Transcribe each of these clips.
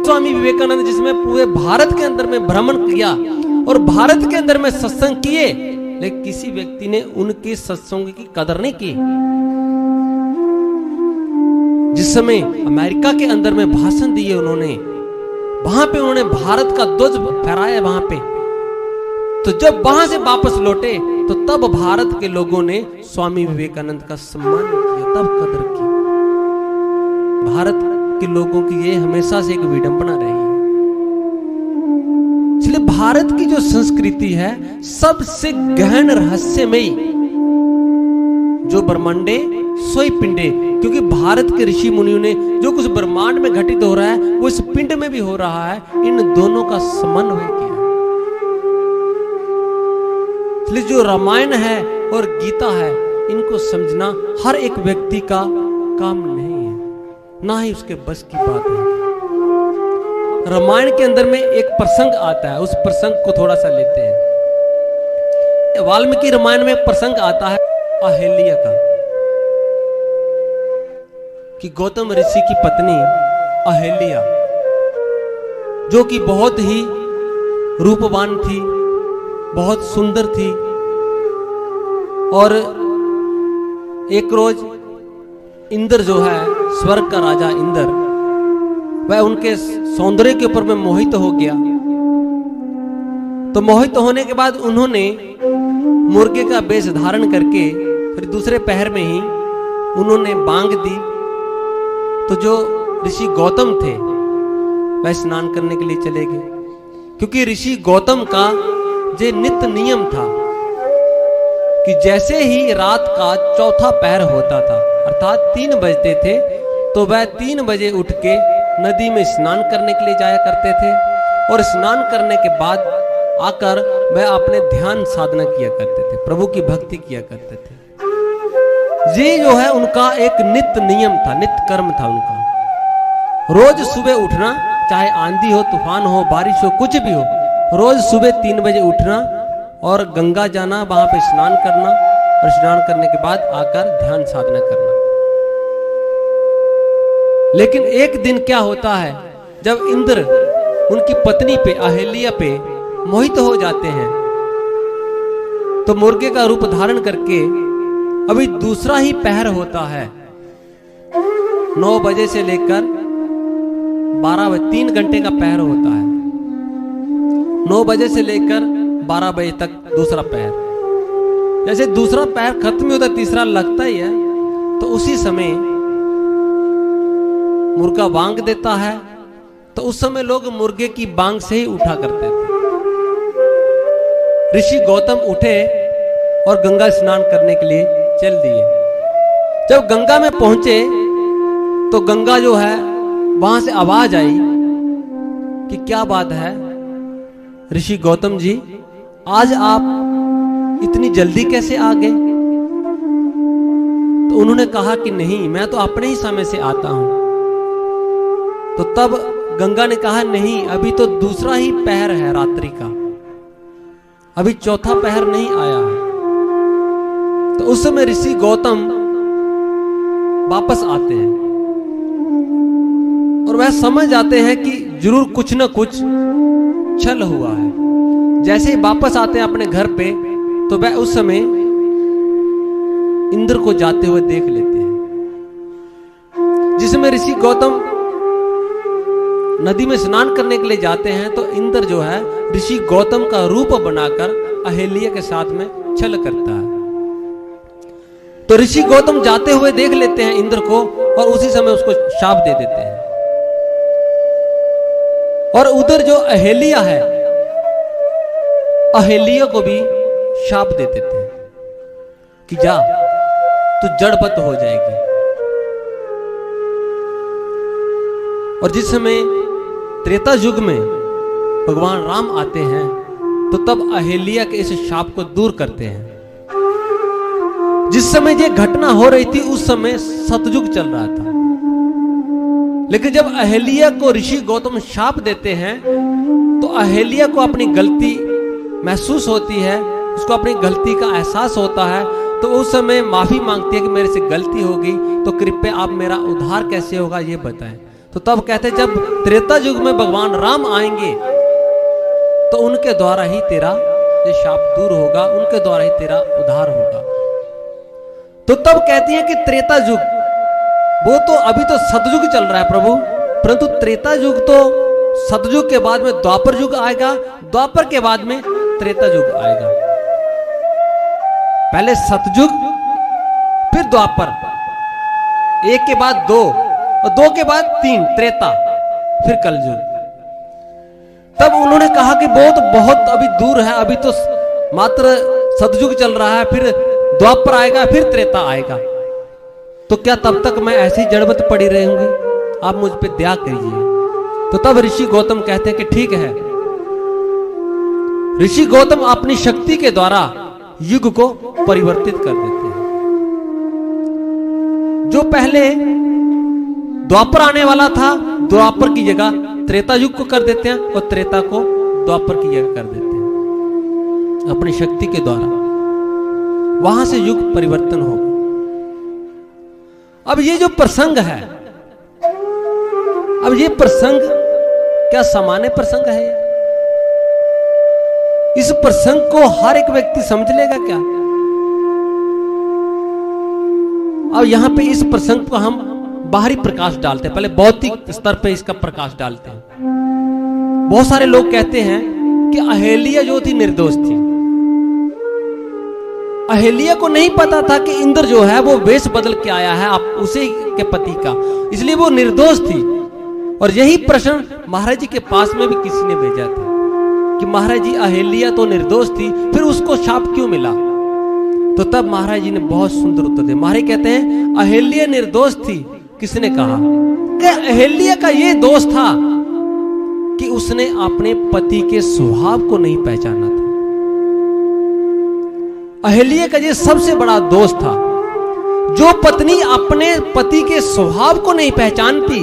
स्वामी विवेकानंद जिसमें पूरे भारत के अंदर में भ्रमण किया और भारत के अंदर में सत्संग किए, लेकिन किसी व्यक्ति ने उनके सत्संग की कदर नहीं की। जिस समय अमेरिका के अंदर में भाषण दिए उन्होंने, वहां पे उन्होंने भारत का ध्वज फहराया वहां पे, तो जब वहां से वापस लौटे तो तब भारत के लोगों ने स्वामी विवेकानंद का सम्मान किया, तब कदर की। भारत के लोगों की ये हमेशा से एक विडंबना रही है। इसलिए भारत की जो संस्कृति है सबसे गहन रहस्यमयी, जो ब्रह्मांडे सोई पिंडे, क्योंकि भारत के ऋषि मुनियों ने जो कुछ ब्रह्मांड में घटित हो रहा है वो इस पिंड में भी हो रहा है, इन दोनों का समन्वय किया। इसलिए जो रामायण है और गीता है, इनको समझना हर एक व्यक्ति का काम नहीं है, ना ही उसके बस की बात है। रामायण के अंदर में एक प्रसंग आता है, उस प्रसंग को थोड़ा सा लेते हैं। वाल्मीकि रामायण में एक प्रसंग आता है अहिल्या का, कि गौतम ऋषि की पत्नी अहिल्या, जो कि बहुत ही रूपवान थी, बहुत सुंदर थी, और एक रोज इंद्र जो है, स्वर्ग का राजा इंद्र, वह उनके सौंदर्य के ऊपर में मोहित हो गया। तो मोहित होने के बाद उन्होंने मुर्गे का वेश धारण करके फिर दूसरे पहर में ही उन्होंने बांग दी। तो जो ऋषि गौतम थे वह स्नान करने के लिए चले गए, क्योंकि ऋषि गौतम का ये नित्य नियम था कि जैसे ही रात का चौथा पहर होता था, अर्थात 3 बजते थे, तो वह 3 बजे उठ के नदी में स्नान करने के लिए जाया करते थे, और स्नान करने के बाद आकर वह अपने ध्यान साधना किया करते थे, प्रभु की भक्ति किया करते थे। ये जो है उनका एक नित्य नियम था, नित्य कर्म था उनका। रोज सुबह उठना, चाहे आंधी हो, तूफान हो, बारिश हो, कुछ भी हो, रोज सुबह 3 बजे उठना और गंगा जाना, वहां पे स्नान करना, और स्नान करने के बाद आकर ध्यान साधना करना। लेकिन एक दिन क्या होता है, जब इंद्र उनकी पत्नी पे, अहिल्या पे मोहित हो जाते हैं, तो मुर्गे का रूप धारण करके, अभी दूसरा ही पहर होता है, 9 बजे से लेकर 12 बजे, 3 घंटे का पहर होता है। 9 बजे से लेकर 12 बजे तक दूसरा पहर। जैसे दूसरा पहर खत्म होता, तीसरा लगता ही है, तो उसी समय मुर्गा बांग देता है। तो उस समय लोग मुर्गे की बांग से ही उठा करते थे। ऋषि गौतम उठे और गंगा स्नान करने के लिए चल दिए। जब गंगा में पहुंचे तो गंगा जो है, वहां से आवाज आई कि क्या बात है ऋषि गौतम जी, आज आप इतनी जल्दी कैसे आ गए? तो उन्होंने कहा कि नहीं, मैं तो अपने ही समय से आता हूं। तो तब गंगा ने कहा, नहीं, अभी तो दूसरा ही पहर है रात्रि का, अभी चौथा पहर नहीं आया है। तो उस समय ऋषि गौतम वापस आते हैं और वह समझ जाते हैं कि जरूर कुछ न कुछ छल हुआ है। जैसे ही वापस आते हैं अपने घर पे, तो वह उस समय इंद्र को जाते हुए देख लेते हैं। जिसमें ऋषि गौतम नदी में स्नान करने के लिए जाते हैं, तो इंद्र जो है ऋषि गौतम का रूप बनाकर अहिल्या के साथ में छल करता है। तो ऋषि गौतम जाते हुए देख लेते हैं इंद्र को, और उसी समय उसको शाप दे देते हैं। और उधर जो अहिल्या है, अहिल्या को भी शाप दे देते हैं कि जा, तू जड़बत हो जाएगी। और जिस समय त्रेता युग में भगवान राम आते हैं, तो तब अहिल्या के इस शाप को दूर करते हैं। जिस समय ये घटना हो रही थी, उस समय सतयुग चल रहा था। लेकिन जब अहिल्या को ऋषि गौतम शाप देते हैं, तो अहिल्या को अपनी गलती महसूस होती है, उसको अपनी गलती का एहसास होता है। तो उस समय माफी मांगती है कि मेरे से गलती होगी, तो कृपया आप मेरा उद्धार कैसे होगा ये बताएं। तो तब कहते जब त्रेता युग में भगवान राम आएंगे तो उनके द्वारा ही तेरा ये शाप दूर होगा, उनके द्वारा ही तेरा उद्धार होगा। तो तब कहती है कि त्रेता युग, वो तो अभी तो सतयुग चल रहा है प्रभु, परंतु त्रेता युग तो सतयुग के बाद में द्वापर युग आएगा, द्वापर के बाद में त्रेता युग आएगा। पहले सतयुग, फिर द्वापर, एक के बाद दो और दो के बाद तीन त्रेता, फिर कलयुग। तब उन्होंने कहा कि बहुत अभी दूर है, अभी तो मात्र सतयुग चल रहा है, फिर द्वापर आएगा, फिर त्रेता आएगा, तो क्या तब तक मैं ऐसे ही जड़वत पड़ी रहूंगी? आप मुझ पे दया करिए। तो तब ऋषि गौतम कहते हैं कि ठीक है। ऋषि गौतम अपनी शक्ति के द्वारा युग को परिवर्तित कर देते हैं। जो पहले द्वापर आने वाला था, द्वापर की जगह त्रेता युग को कर देते हैं और त्रेता को द्वापर की जगह कर देते हैं अपनी शक्ति के द्वारा। वहां से युग परिवर्तन होगा। अब ये जो प्रसंग है, अब ये प्रसंग क्या सामान्य प्रसंग है? इस प्रसंग को हर एक व्यक्ति समझ लेगा क्या? अब यहां पे इस प्रसंग को हम बाहरी प्रकाश डालते हैं, पहले भौतिक स्तर पे इसका प्रकाश डालते हैं। बहुत सारे लोग कहते हैं कि अहेलिया जो थी निर्दोष थी। अहेलिया को नहीं पता था कि इंद्र जो है वो वेश बदल के आया है आप उसी के पति का, इसलिए वो निर्दोष थी। और यही प्रश्न महाराज जी के पास में भी किसी ने भेजा था कि महाराज जी अहेलिया तो निर्दोष थी, फिर उसको शाप क्यों मिला? तो तब महाराज जी ने बहुत सुंदर उत्तर दिया। महाराज कहते हैं अहेलिया निर्दोष थी। किसने कहा? कि अहेलिया का ये दोष था कि उसने अपने पति के स्वभाव को नहीं पहचाना था। अहेलिया का ये सबसे बड़ा दोष था। जो पत्नी अपने पति के स्वभाव को नहीं पहचानती,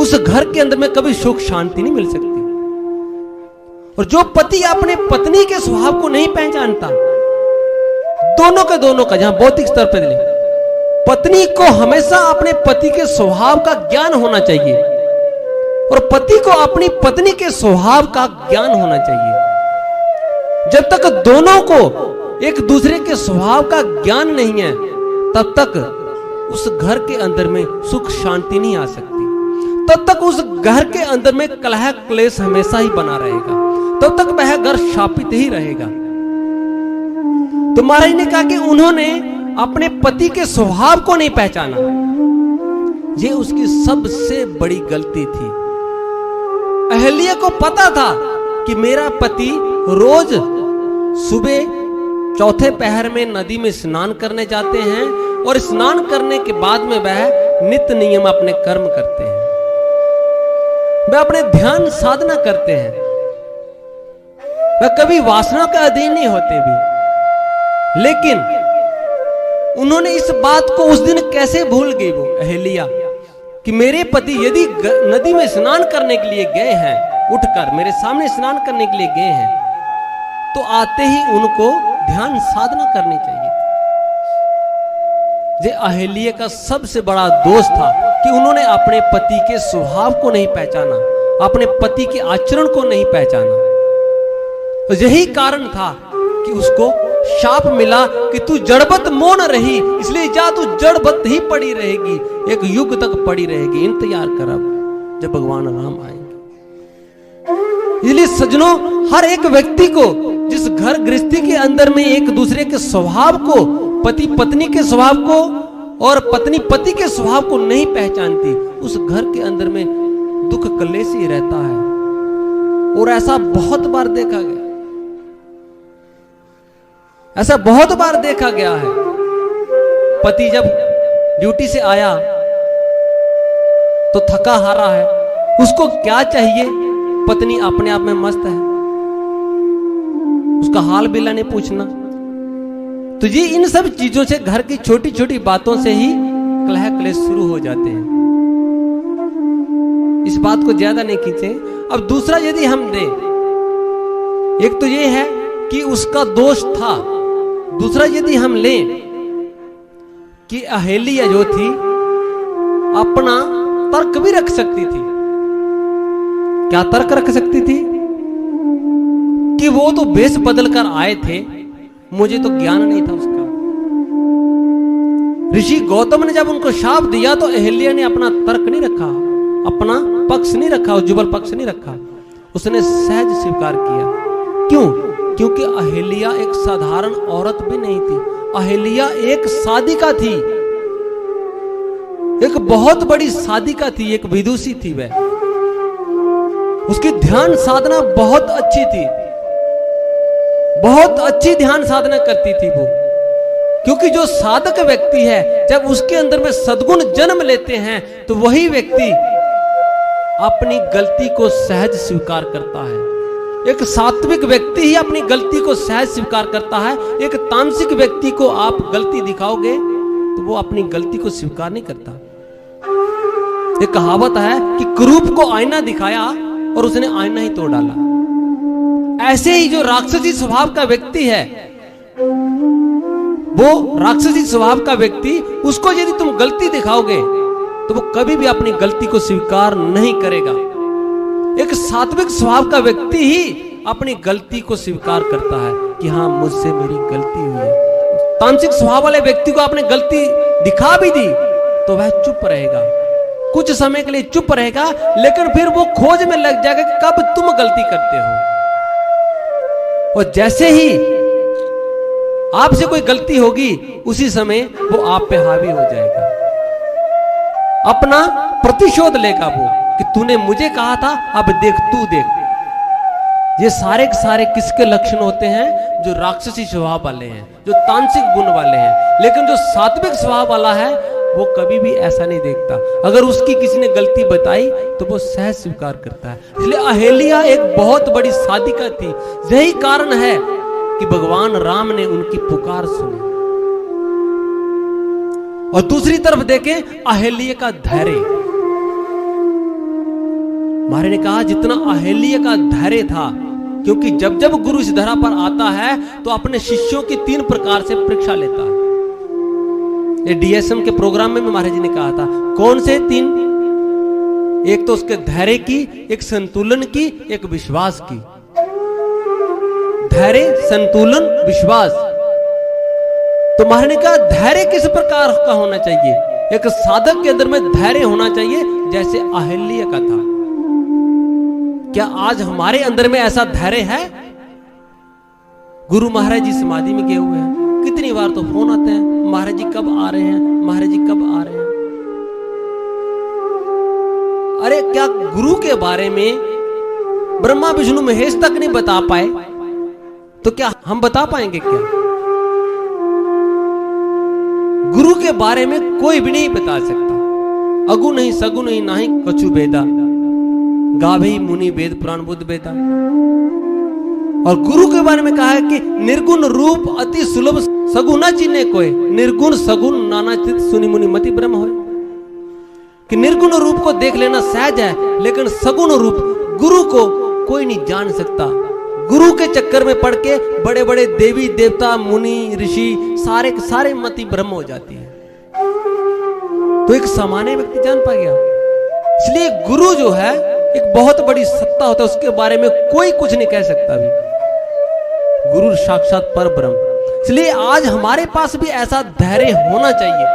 उस घर के अंदर में कभी सुख शांति नहीं मिल सकती। और जो पति अपने पत्नी के स्वभाव को नहीं पहचानता, दोनों का जहां भौतिक स्तर पर ले, पत्नी को हमेशा अपने पति के स्वभाव का ज्ञान होना चाहिए और पति को अपनी पत्नी के स्वभाव का ज्ञान होना चाहिए। जब तक दोनों को एक दूसरे के स्वभाव का ज्ञान नहीं है, तब तक उस घर के अंदर में सुख शांति नहीं आ सकती। तब तक उस घर के अंदर में कलह क्लेश हमेशा ही बना रहेगा, तब तक वह घर शापित ही रहेगा। तो महाराज ने कहा कि उन्होंने अपने पति के स्वभाव को नहीं पहचाना, ये उसकी सबसे बड़ी गलती थी। अहेलिया को पता था कि मेरा पति रोज सुबह चौथे पहर में नदी में स्नान करने जाते हैं और स्नान करने के बाद में वह नित्य नियम अपने कर्म करते हैं, वह अपने ध्यान साधना करते हैं, वह कभी वासना का अधीन नहीं होते भी। लेकिन उन्होंने इस बात को उस दिन कैसे भूल गई वो अहेलिया कि मेरे पति यदि नदी में स्नान करने के लिए गए हैं, उठकर मेरे सामने स्नान करने के लिए गए हैं, तो आते ही उनको ध्यान साधना करनी चाहिए। ये अहेलिया का सबसे बड़ा दोष था कि उन्होंने अपने पति के स्वभाव को नहीं पहचाना, अपने पति के आचरण को नहीं पहचाना। तो यही कारण था कि उसको शाप मिला कि तू जड़बत मौन रही, इसलिए जा तू जड़बत ही पड़ी रहेगी, एक युग तक पड़ी रहेगी। इंतजार कर अब जब भगवान राम आएंगे। इसलिए सज्जनों, हर एक व्यक्ति को जिस घर गृहस्थी के अंदर में एक दूसरे के स्वभाव को, पति पत्नी के स्वभाव को और पत्नी पति के स्वभाव को नहीं पहचानती, उस घर के अंदर में दुख कलेश ही रहता है। और ऐसा बहुत बार देखा गया, ऐसा बहुत बार देखा गया है। पति जब ड्यूटी से आया तो थका हारा है, उसको क्या चाहिए? पत्नी अपने आप में मस्त है, उसका हाल बिला नहीं पूछना। तो ये इन सब चीजों से, घर की छोटी छोटी बातों से ही कलह क्लेश शुरू हो जाते हैं। इस बात को ज्यादा नहीं खींचे। अब दूसरा यदि हम दें, एक तो ये है कि उसका दोष था, दूसरा यदि हम लें कि अहेलिया जो थी अपना तर्क भी रख सकती थी। क्या तर्क रख सकती थी? कि वो तो वेश बदल कर आए थे, मुझे तो ज्ञान नहीं था उसका। ऋषि गौतम ने जब उनको शाप दिया तो अहिल्या ने अपना तर्क नहीं रखा, अपना पक्ष नहीं रखा, उज्ज्वल पक्ष नहीं रखा, उसने सहज स्वीकार किया। क्यों? क्योंकि अहिल्या एक साधारण औरत भी नहीं थी, अहिल्या एक साधिका थी, एक बहुत बड़ी साधिका थी, एक विदुषी थी। वह उसकी ध्यान साधना बहुत अच्छी थी, बहुत अच्छी ध्यान साधना करती थी वो। क्योंकि जो साधक व्यक्ति है, जब उसके अंदर में सद्गुण जन्म लेते हैं तो वही व्यक्ति अपनी गलती को सहज स्वीकार करता है। एक सात्विक व्यक्ति ही अपनी गलती को सहज स्वीकार करता है। एक तामसिक व्यक्ति को आप गलती दिखाओगे तो वो अपनी गलती को स्वीकार नहीं करता। एक कहावत है कि कुरूप को आईना दिखाया और उसने आईना ही तोड़ डाला। ऐसे ही जो राक्षसी स्वभाव का व्यक्ति है, वो राक्षसी स्वभाव का व्यक्ति, उसको यदि तुम गलती दिखाओगे तो वो कभी भी अपनी गलती को स्वीकार नहीं करेगा। एक सात्विक स्वभाव का व्यक्ति ही अपनी गलती को स्वीकार करता है कि हाँ, मुझसे मेरी गलती हुई है। तामसिक स्वभाव वाले व्यक्ति को आपने गलती दिखा भी दी तो वह चुप रहेगा, कुछ समय के लिए चुप रहेगा, लेकिन फिर वो खोज में लग जाएगा कि कब तुम गलती करते हो। और जैसे ही आपसे कोई गलती होगी उसी समय वो आप पे हावी हो जाएगा, अपना प्रतिशोध लेगा वो कि तूने मुझे कहा था, अब देख तू देख। ये सारे के सारे किसके लक्षण होते हैं? जो राक्षसी स्वभाव वाले हैं, जो तामसिक गुण वाले हैं। लेकिन जो सात्विक स्वभाव वाला है वो कभी भी ऐसा नहीं देखता। अगर उसकी किसी ने गलती बताई तो वो सहज स्वीकार करता है। इसलिए अहिल्या एक बहुत बड़ी साधिका थी। यही कारण है कि भगवान राम ने उनकी पुकार सुनी। और दूसरी तरफ देखें अहिल्या का धैर्य। महाराज ने कहा जितना अहिल्या का धैर्य था, क्योंकि जब जब गुरु इस धरा पर आता है तो अपने शिष्यों की 3 प्रकार से परीक्षा लेता है। ये डीएसएम के प्रोग्राम में महाराज जी ने कहा था। कौन से 3? एक तो उसके धैर्य की, एक संतुलन की, एक विश्वास की। धैर्य, संतुलन, विश्वास। तो महाराज ने कहा धैर्य किस प्रकार का होना चाहिए? एक साधक के अंदर में धैर्य होना चाहिए जैसे अहिल्या का था। क्या आज हमारे अंदर में ऐसा धैर्य है? गुरु महाराज जी समाधि में गए हुए हैं, कितनी बार तो फोन आते हैं, महाराज जी कब आ रहे हैं, महाराज जी कब आ रहे हैं। अरे क्या गुरु के बारे में ब्रह्मा विष्णु महेश तक नहीं बता पाए तो क्या हम बता पाएंगे क्या? गुरु के बारे में कोई भी नहीं बता सकता। अगु नहीं सगु नहीं नाही कछु बेदा, गाभे मुनि वेद पुराण बुद्ध बेदा। और गुरु के बारे में कहा है कि निर्गुण रूप अति सुलभ सगुना चिन्हे कोय, निर्गुण सगुण नाना चित सुनि मुनि मति ब्रह्म होय। कि निर्गुण रूप को देख लेना सहज है, लेकिन सगुण रूप गुरु को कोई नहीं जान सकता। गुरु के चक्कर में पड़ के बड़े बड़े देवी देवता मुनि ऋषि सारे के सारे मति ब्रह्म हो जाती है। तो एक सामान्य व्यक्ति जान पा गया। इसलिए गुरु जो है एक बहुत बड़ी सत्ता होता है, उसके बारे में कोई कुछ नहीं कह सकता भी। गुरु साक्षात पर ब्रह्म। इसलिए आज हमारे पास भी ऐसा धैर्य होना चाहिए।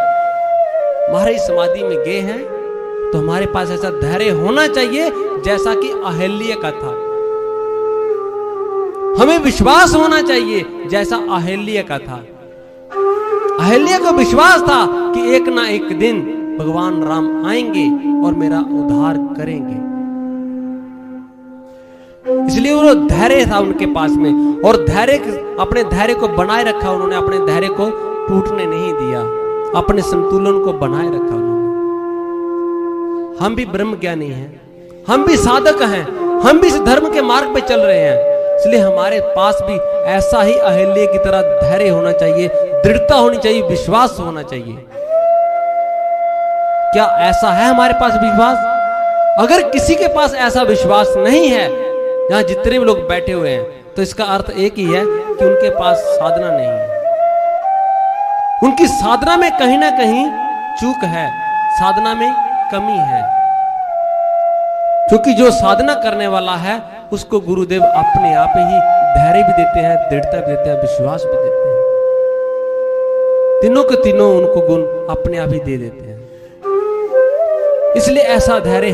महाराज समाधि में गए हैं तो हमारे पास ऐसा धैर्य होना चाहिए जैसा कि अहिल्या का था। हमें विश्वास होना चाहिए जैसा अहिल्या का था। अहिल्या को विश्वास था कि एक ना एक दिन भगवान राम आएंगे और मेरा उद्धार करेंगे। इसलिए वो धैर्य था उनके पास में, और धैर्य, अपने धैर्य को बनाए रखा उन्होंने, अपने धैर्य को टूटने नहीं दिया, अपने संतुलन को बनाए रखा उन्होंने। हम भी ब्रह्म ज्ञानी हैं, हम भी साधक हैं, हम भी इस धर्म के मार्ग पे चल रहे हैं। इसलिए हमारे पास भी ऐसा ही अहिल्या की तरह धैर्य होना चाहिए, दृढ़ता होनी चाहिए, विश्वास होना चाहिए। क्या ऐसा है हमारे पास विश्वास? अगर किसी के पास ऐसा विश्वास नहीं है, यहां जितने भी लोग बैठे हुए हैं, तो इसका अर्थ एक ही है कि उनके पास साधना नहीं है। उनकी साधना में कहीं ना कहीं चूक है, साधना में कमी है। क्योंकि जो साधना करने वाला है उसको गुरुदेव अपने आप ही धैर्य भी देते हैं, दृढ़ता भी देते हैं, विश्वास भी देते हैं। तीनों के तीनों उनको गुण अपने आप ही दे देते हैं। इसलिए ऐसा धैर्य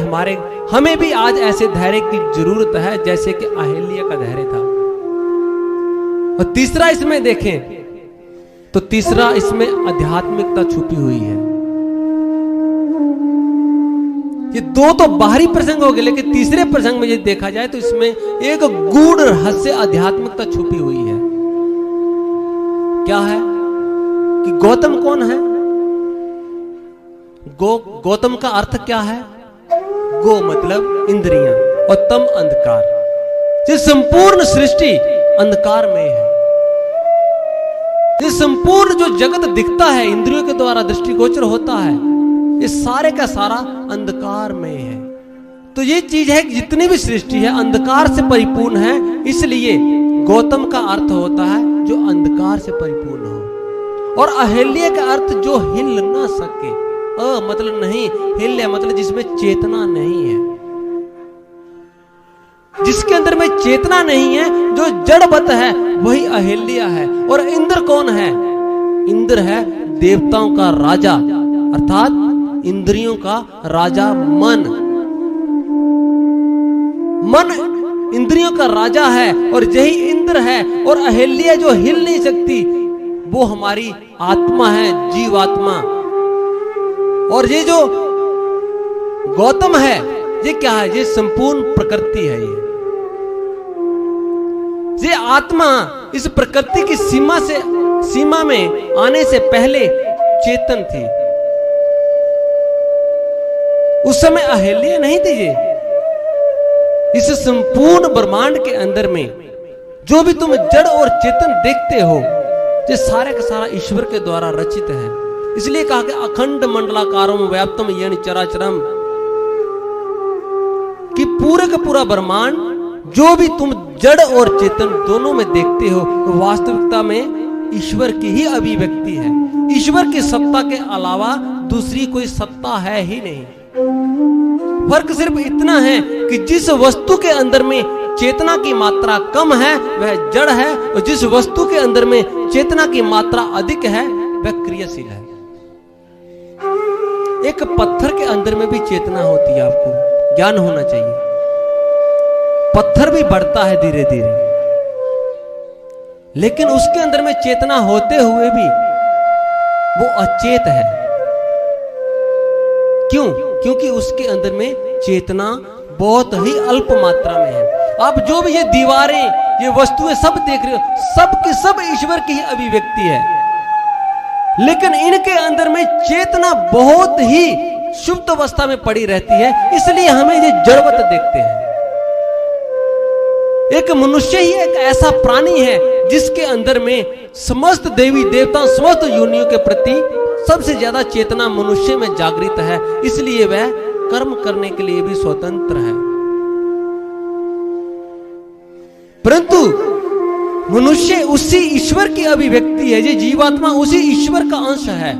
हमें भी आज ऐसे धैर्य की जरूरत है जैसे कि अहिल्या का धैर्य था। और तीसरा इसमें देखें तो तीसरा इसमें आध्यात्मिकता छुपी हुई है। ये दो तो बाहरी प्रसंग हो गए, लेकिन तीसरे प्रसंग में यदि देखा जाए तो इसमें एक गूढ़ रहस्य आध्यात्मिकता छुपी हुई है। क्या है कि गौतम कौन है? गौतम का अर्थ क्या है? गो मतलब इंद्रियां और तम अंधकार। ये संपूर्ण सृष्टि अंधकार में है। ये संपूर्ण जो जगत दिखता है, इंद्रियों के द्वारा दृष्टिगोचर होता है, ये सारे का सारा अंधकार में है। तो ये चीज है कि जितनी भी सृष्टि है अंधकार से परिपूर्ण है। इसलिए गौतम का अर्थ होता है जो अंधकार से परिपूर्ण हो। और अहिल्या का अर्थ जो हिल ना सके। मतलब नहीं, हिल्य मतलब जिसमें चेतना नहीं है, जिसके अंदर में चेतना नहीं है, जो जड़वत है, वही अहिल्या है। और इंद्र कौन है? इंद्र है देवताओं का राजा, अर्थात इंद्रियों का राजा मन। मन इंद्रियों का राजा है और यही इंद्र है। और अहिल्या जो हिल नहीं सकती वो हमारी आत्मा है, जीवात्मा। और ये जो गौतम है ये क्या है? ये संपूर्ण प्रकृति है। ये आत्मा इस प्रकृति की सीमा में आने से पहले चेतन थी। उस समय अहिल्या नहीं थी। ये इस संपूर्ण ब्रह्मांड के अंदर में जो भी तुम जड़ और चेतन देखते हो, ये सारे का सारा ईश्वर के द्वारा रचित है। इसलिए कहा कि अखंड मंडलाकारम व्याप्तम येन चराचरम, कि पूरे का पूरा ब्रह्मांड जो भी तुम जड़ और चेतन दोनों में देखते हो, तो वास्तविकता में ईश्वर की ही अभिव्यक्ति है। ईश्वर की सत्ता के अलावा दूसरी कोई सत्ता है ही नहीं। फर्क सिर्फ इतना है कि जिस वस्तु के अंदर में चेतना की मात्रा कम है वह जड़ है, और जिस वस्तु के अंदर में चेतना की मात्रा अधिक है वह क्रियाशील है। एक पत्थर के अंदर में भी चेतना होती है, आपको ज्ञान होना चाहिए। पत्थर भी बढ़ता है धीरे धीरे, लेकिन उसके अंदर में चेतना होते हुए भी वो अचेत है। क्यों? क्योंकि उसके अंदर में चेतना बहुत ही अल्प मात्रा में है। आप जो भी ये दीवारें, ये वस्तुएं सब देख रहे हो, सब की सब ईश्वर की ही अभिव्यक्ति है, लेकिन इनके अंदर में चेतना बहुत ही सुप्त अवस्था में पड़ी रहती है। इसलिए हमें ये जड़वत देखते हैं। एक मनुष्य ही एक ऐसा प्राणी है जिसके अंदर में समस्त देवी देवता, समस्त योनियों के प्रति सबसे ज्यादा चेतना मनुष्य में जागृत है। इसलिए वह कर्म करने के लिए भी स्वतंत्र है। परंतु मनुष्य उसी ईश्वर की अभिव्यक्ति है। ये जीवात्मा उसी ईश्वर का अंश है।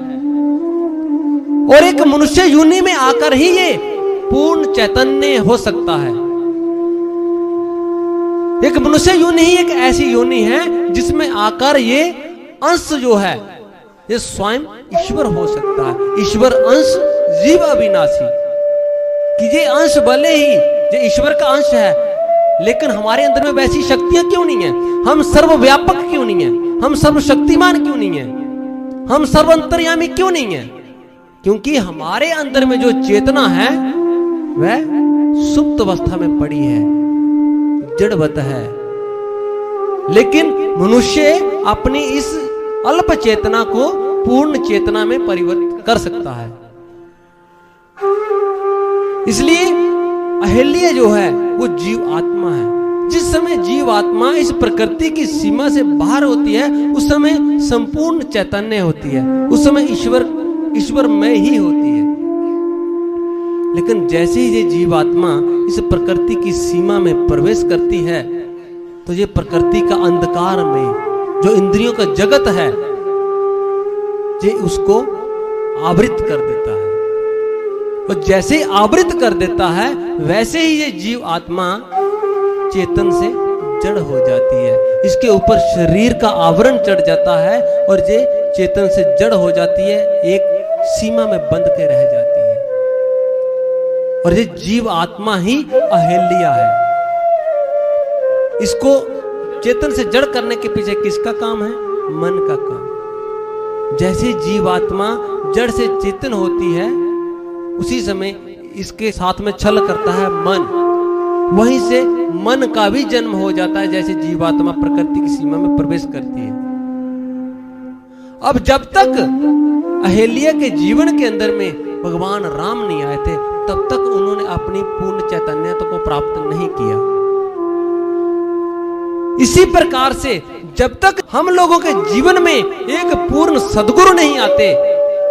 और एक मनुष्य योनि में आकर ही ये पूर्ण चैतन्य हो सकता है। एक मनुष्य योनि ही एक ऐसी योनि है जिसमें आकर ये अंश जो है ये स्वयं ईश्वर हो सकता है। ईश्वर अंश जीव अविनाशी, कि ये अंश भले ही ये ईश्वर का अंश है, लेकिन हमारे अंदर में वैसी शक्तियां क्यों नहीं है? हम सर्वव्यापक क्यों नहीं है? हम सर्वशक्तिमान क्यों नहीं है? हम सर्वंतर्यामी क्यों नहीं है? क्योंकि हमारे अंदर में जो चेतना है वह सुप्त अवस्था में पड़ी है, जड़वत है। लेकिन मनुष्य अपनी इस अल्प चेतना को पूर्ण चेतना में परिवर्तित कर सकता है। इसलिए अहिल्या जो है वो जीव आत्मा है। जिस समय जीव आत्मा इस प्रकृति की सीमा से बाहर होती है उस समय संपूर्ण चैतन्य होती है, उस समय ईश्वर में ही होती है। लेकिन जैसे ही ये जीवात्मा इस प्रकृति की सीमा में प्रवेश करती है तो ये प्रकृति का अंधकार में जो इंद्रियों का जगत है ये उसको आवृत कर देता है। और जैसे ही आवृत कर देता है वैसे ही ये जीव आत्मा चेतन से जड़ हो जाती है। इसके ऊपर शरीर का आवरण चढ़ जाता है और ये चेतन से जड़ हो जाती है, एक सीमा में बंध के रह जाती है। और ये जीव आत्मा ही अहेल्या है। इसको चेतन से जड़ करने के पीछे किसका काम है? मन का काम। जैसे जीवात्मा जड़ से चेतन होती है उसी समय इसके साथ में छल करता है मन, वहीं से मन का भी जन्म हो जाता है। जैसे जीवात्मा प्रकृति की सीमा में प्रवेश करती है। अब जब तक अहेल्या के जीवन के अंदर में भगवान राम नहीं आए थे तब तक उन्होंने अपनी पूर्ण चैतन्यता को प्राप्त नहीं किया। इसी प्रकार से जब तक हम लोगों के जीवन में एक पूर्ण सद्गुरु नहीं आते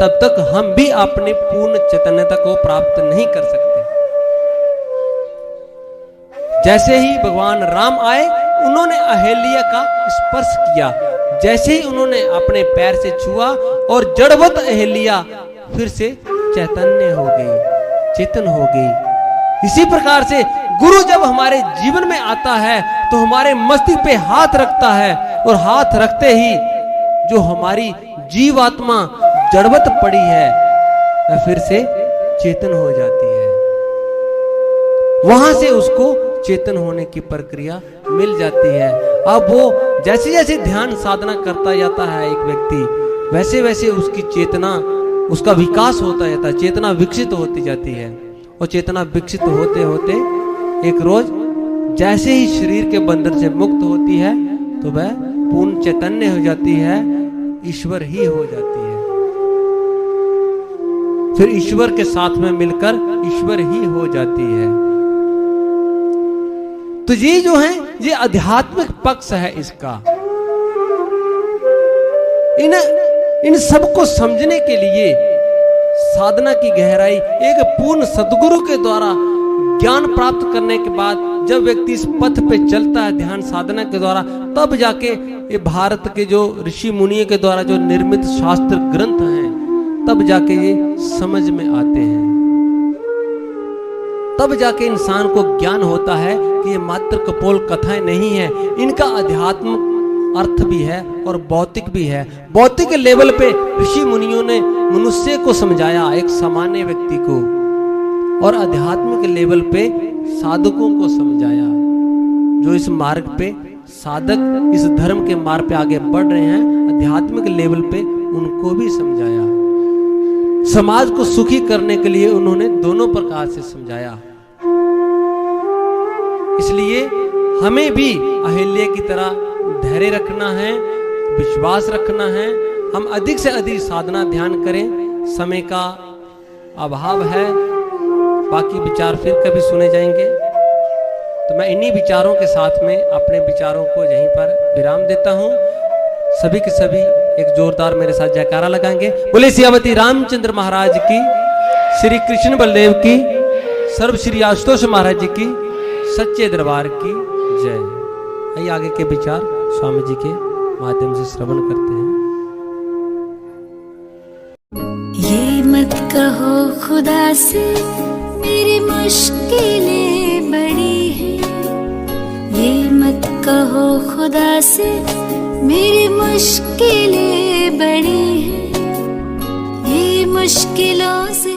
तब तक हम भी अपनी पूर्ण चैतन्यता को प्राप्त नहीं कर सकते। जैसे ही भगवान राम आए उन्होंने अहेल्या का स्पर्श किया, जैसे ही उन्होंने अपने पैर से छुआ और जड़वत अहेल्या फिर से चैतन्य हो गई, चेतन हो गई। इसी प्रकार से गुरु जब हमारे जीवन में आता है तो हमारे मस्तिष्क पे हाथ रखता है और हाथ रखते ही जो हमारी जीवात्मा जड़वत पड़ी है वह फिर से चेतन हो जाती है। वहां से उसको चेतन होने की प्रक्रिया मिल जाती है। अब वो जैसे जैसे ध्यान साधना करता जाता है एक व्यक्ति, वैसे वैसे उसकी चेतना, उसका विकास होता जाता है, चेतना विकसित होती जाती है। और चेतना विकसित होते होते एक रोज जैसे ही शरीर के बंधन से मुक्त होती है तो वह पूर्ण चैतन्य हो जाती है, ईश्वर ही हो जाती है। फिर ईश्वर के साथ में मिलकर ईश्वर ही हो जाती है। तो ये जो है ये आध्यात्मिक पक्ष है इसका। इन सबको समझने के लिए साधना की गहराई, एक पूर्ण सद्गुरु के द्वारा ज्ञान प्राप्त करने के बाद जब व्यक्ति इस पथ पे चलता है ध्यान साधना के द्वारा, तब जाके ये भारत के जो ऋषि मुनियों के द्वारा जो निर्मित शास्त्र ग्रंथ हैं तब जाके ये समझ में आते हैं। तब जाके इंसान को ज्ञान होता है कि ये मात्र कपोल कथाएं नहीं है, इनका अध्यात्म अर्थ भी है और भौतिक भी है। भौतिक लेवल पे ऋषि मुनियों ने मनुष्य को समझाया, एक सामान्य व्यक्ति को, और आध्यात्मिक लेवल पे साधकों को समझाया। जो इस मार्ग पे साधक इस धर्म के मार्ग पे आगे बढ़ रहे हैं, आध्यात्मिक लेवल पे उनको भी समझाया। समाज को सुखी करने के लिए उन्होंने दोनों प्रकार से समझाया। इसलिए हमें भी अहिल्या की तरह धैर्य रखना है, विश्वास रखना है। हम अधिक से अधिक साधना ध्यान करें। समय का अभाव है, बाकी विचार फिर कभी सुने जाएंगे। तो मैं इन्हीं विचारों के साथ में अपने विचारों को यहीं पर विराम देता हूं। सभी के सभी एक जोरदार मेरे साथ जयकारा लगाएंगे। बोले सियावती रामचंद्र महाराज की, श्री कृष्ण बलदेव की, सर्व श्री आशुतोष महाराज जी की, सच्चे दरबार की जय। आइए आगे के विचार स्वामी जी के माध्यम से श्रवण करते हैं। ये मत कहो खुदा से मेरी मुश्किलें बड़ी हैं, ये मत कहो खुदा से मेरी मुश्किलें बड़ी हैं, ये मुश्किलों से